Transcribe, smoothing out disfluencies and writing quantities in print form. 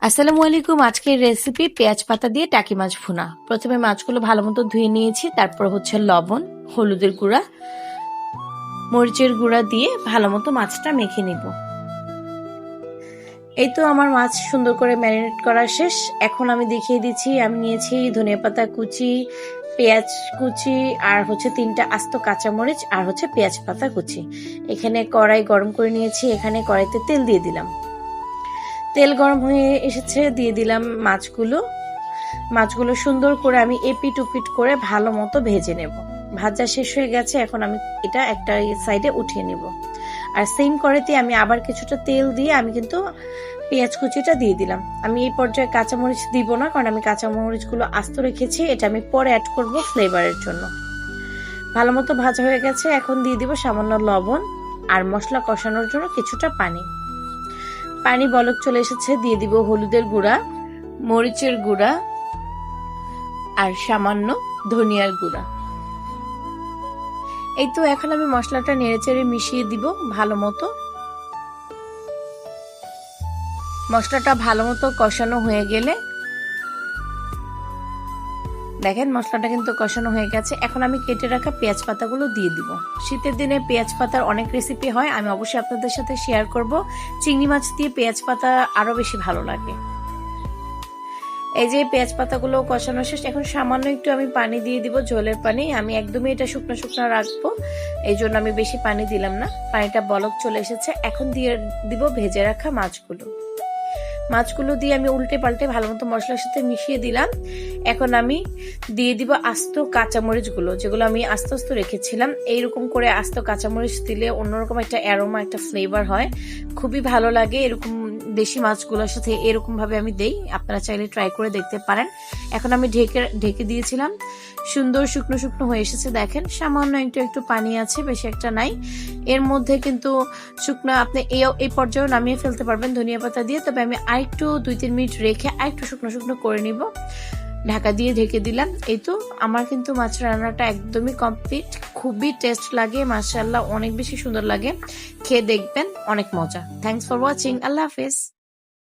আসসালামু আলাইকুম। আজকের রেসিপি পেঁয়াজ পাতা দিয়ে টাকি মাছ ভুনা। প্রথমে মাছগুলো ভালো মতো ধুয়ে নিয়েছি, তারপর হচ্ছে লবণ, হলুদের গুঁড়া, মরিচের গুঁড়া দিয়ে ভালো মতো মাছটা মেখে নিব। এই তো আমার মাছ সুন্দর করে ম্যারিনেট করা শেষ। এখন আমি দেখিয়ে দিচ্ছি, আমি নিয়েছি ধনিয়াপাতা কুচি, পেঁয়াজ কুচি, আর হচ্ছে 3টা আস্ত কাঁচামরিচ, আর হচ্ছে পেঁয়াজ পাতা কুচি। এখানে কড়াই গরম করে নিয়েছি, এখানে কড়াইতে তেল দিয়ে দিলাম। তেল গরম হয়ে এসেছে, দিয়ে দিলাম মাছগুলো সুন্দর করে আমি এপিট উপিট করে ভালো মতো ভেজে নেব। ভাজা শেষ হয়ে গেছে, এখন আমি এটা একটা সাইডে উঠিয়ে নেব। আর সেম কড়াইতে আমি আবার কিছুটা তেল দিয়ে আমি কিন্তু পেঁয়াজ কুচিটা দিয়ে দিলাম। আমি এই পর্যায়ে কাঁচামরিচ দিব না, কারণ আমি কাঁচামরিচগুলো আস্ত রেখেছি, এটা আমি পরে অ্যাড করব ফ্লেভারের জন্য। ভালো মতো ভাজা হয়ে গেছে, এখন দিয়ে দিব সামান্য লবণ আর মশলা কষানোর জন্য কিছুটা পানি বলক চলে এসেছে, দিয়ে দিব হলুদের গুঁড়া, মরিচের গুঁড়া আর সামান্য ধনিয়ার গুঁড়া। এই তো এখন আমি মশলাটা নেড়েচেড়ে মিশিয়ে দিব ভালো মতো। মশলাটা ভালো মতো কষানো হয়ে গেলে, দেখেন মশলাটা কিন্তু কষানো হয়ে গেছে। এখন আমি কেটে রাখা পেঁয়াজ পাতাগুলো দিয়ে দিব। শীতের দিনে পেঁয়াজ পাতার অনেক রেসিপি হয়, আমি অবশ্যই আপনাদের সাথে শেয়ার করব। চিংড়ি মাছ দিয়ে পেঁয়াজ পাতা আরো বেশি ভালো লাগে। এই যে পেঁয়াজ পাতাগুলো কষানো শেষ, এখন সামান্য একটু আমি পানি দিয়ে দিব, ঝোলের পানি। আমি একদমই এটা শুকনো শুকনো রাখবো, এই জন্য আমি বেশি পানি দিলাম না। পানিটা বলক চলে এসেছে, এখন দিয়ে দিব ভেজে রাখা মাছগুলো দিয়ে আমি উল্টে পাল্টে ভালো মতো মশলার সাথে মিশিয়ে দিলাম। এখন আমি দিয়ে দিব আস্ত কাঁচামরিচগুলো, যেগুলো আমি আস্তে আস্তে রেখেছিলাম। এইরকম করে আস্ত কাঁচামরিচ দিলে অন্যরকম একটা অ্যারোমা, একটা ফ্লেভার হয়, খুবই ভালো লাগে। এরকম দেশি মাছগুলোর সাথে এরকম ভাবে আমি দেই, আপনারা চাইলে ট্রাই করে দেখতে পারেন। এখন আমি ঢেকে দিয়েছিলাম, সুন্দর শুকনো শুকনো হয়ে এসেছে। দেখেন সামান্য একটু পানি আছে, বেশি একটা নাই এর মধ্যে, কিন্তু শুকনো আপনি এই পর্যায়ে নামিয়ে ফেলতে পারবেন ধনিয়া পাতা দিয়ে। তবে আমি আরেকটু 2-3 মিনিট রেখে আরেকটু শুকনো শুকনো করে নিব। ঢাকা দিয়ে ঢেকে দিলাম। এই তো আমার কিন্তু মাছ রান্নাটা একদমই কমপ্লিট। খুবই টেস্ট লাগে, মাশাআল্লাহ অনেক বেশি সুন্দর লাগে। খেয়ে দেখবেন, অনেক মজা। Thanks for watching. আল্লাহ হাফেজ।